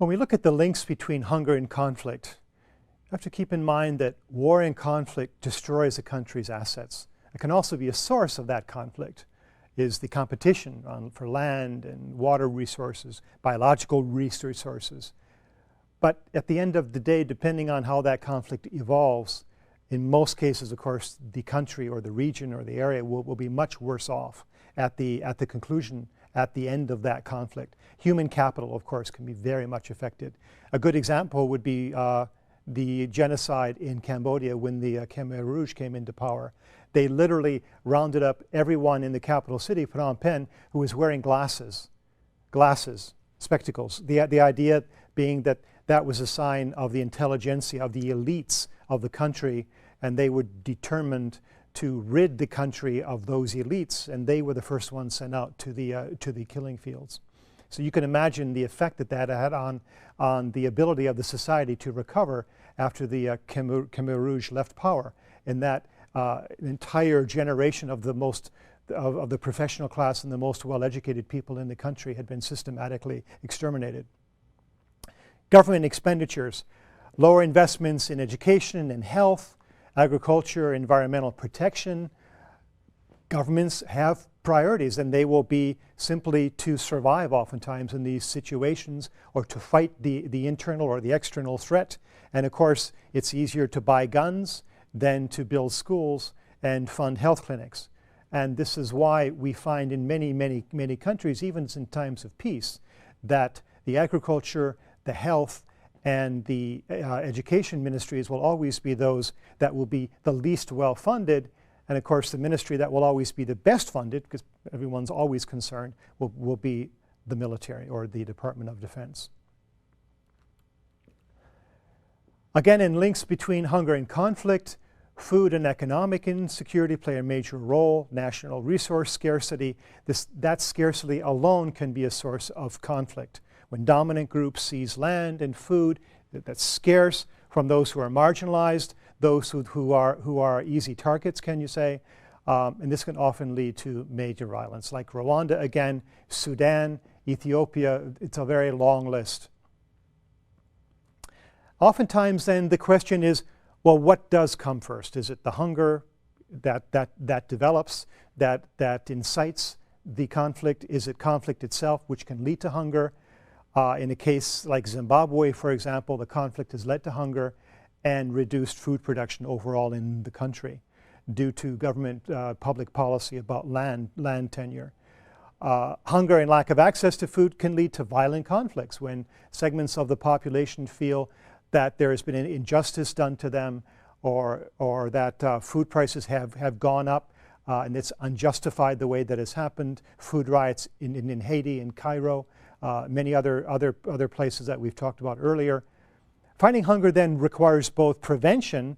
When we look at the links between hunger and conflict, you have to keep in mind that war and conflict destroys a country's assets. It can also be a source of that conflict, is the competition for land and water resources, biological resources. But at the end of the day, depending on how that conflict evolves, in most cases, of course, the country or the region or the area will be much worse off at the conclusion, at the end of that conflict. Human capital, of course, can be very much affected. A good example would be the genocide in Cambodia when the Khmer Rouge came into power. They literally rounded up everyone in the capital city, Phnom Penh, who was wearing glasses, spectacles. The idea being that that was a sign of the intelligentsia, of the elites of the country, and they were determined to rid the country of those elites, and they were the first ones sent out to the killing fields. So you can imagine the effect that that had on the ability of the society to recover after the Khmer Rouge left power, and that an entire generation of the professional class and the most well-educated people in the country had been systematically exterminated. Government expenditures, lower investments in education and health, agriculture, environmental protection. Governments have priorities, and they will be simply to survive oftentimes in these situations or to fight the internal or the external threat. And of course, it's easier to buy guns than to build schools and fund health clinics. And this is why we find in many countries, even in times of peace, that the agriculture, the health, and the education ministries will always be those that will be the least well-funded. And of course, the ministry that will always be the best funded, because everyone's always concerned, will be the military or the Department of Defense. Again, in links between hunger and conflict, food and economic insecurity play a major role. National resource scarcity, that scarcity alone can be a source of conflict. When dominant groups seize land and food that's scarce from those who are marginalized, those who are easy targets, can you say, and this can often lead to major violence, like Rwanda again, Sudan, Ethiopia. It's a very long list. Oftentimes then the question is, well, what does come first? Is it the hunger that develops, that incites the conflict? Is it conflict itself, which can lead to hunger? In a case like Zimbabwe, for example, the conflict has led to hunger and reduced food production overall in the country due to government public policy about land tenure. Hunger and lack of access to food can lead to violent conflicts when segments of the population feel that there has been an injustice done to them, or that food prices have gone up and it's unjustified the way that has happened. Food riots in Haiti, in Cairo, many other places that we've talked about earlier. Fighting hunger then requires both prevention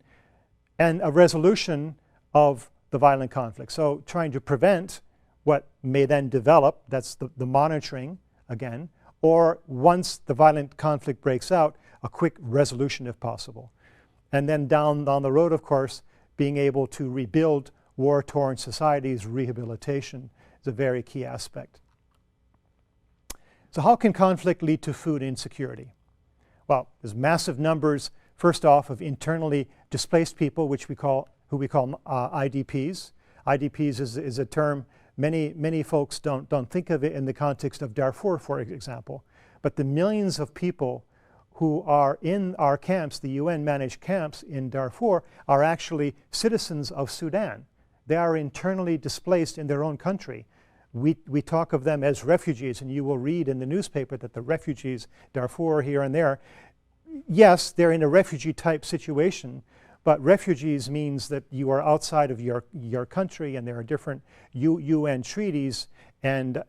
and a resolution of the violent conflict. So trying to prevent what may then develop, that's the monitoring again, or once the violent conflict breaks out, a quick resolution if possible. And then down the road, of course, being able to rebuild war-torn societies, rehabilitation is a very key aspect. So how can conflict lead to food insecurity? Well, there's massive numbers, first off, of internally displaced people, who we call IDPs. IDPs is a term many folks don't think of it in the context of Darfur, for example. But the millions of people who are in our camps, the UN-managed camps in Darfur, are actually citizens of Sudan. They are internally displaced in their own country. We talk of them as refugees, and you will read in the newspaper that the refugees, Darfur here and there, yes, they're in a refugee-type situation, but refugees means that you are outside of your country, and there are different UN treaties and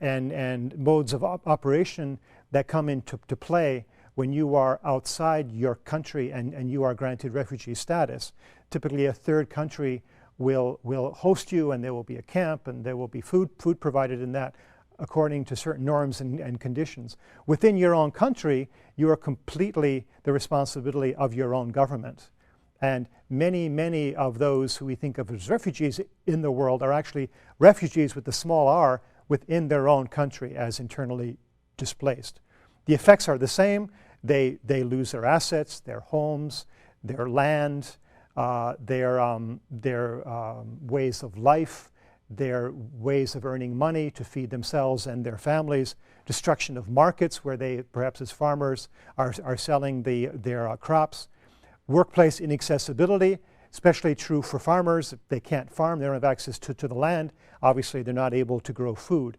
modes of operation that come into play when you are outside your country and you are granted refugee status. Typically a third country will host you, and there will be a camp, and there will be food provided in that according to certain norms and conditions. Within your own country, you are completely the responsibility of your own government. And many of those who we think of as refugees in the world are actually refugees with the small r within their own country as internally displaced. The effects are the same. They lose their assets, their homes, their land, their ways of life, their ways of earning money to feed themselves and their families, destruction of markets where they, perhaps as farmers, are selling their crops, workplace inaccessibility, especially true for farmers. If they can't farm, they don't have access to the land. Obviously, they're not able to grow food.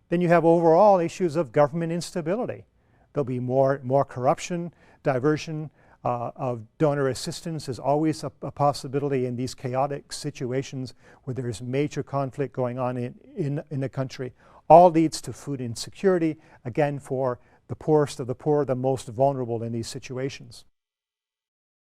Then you have overall issues of government instability. There'll be more corruption, diversion of donor assistance is always a possibility in these chaotic situations where there is major conflict going on in a country. All leads to food insecurity, again, for the poorest of the poor, the most vulnerable in these situations.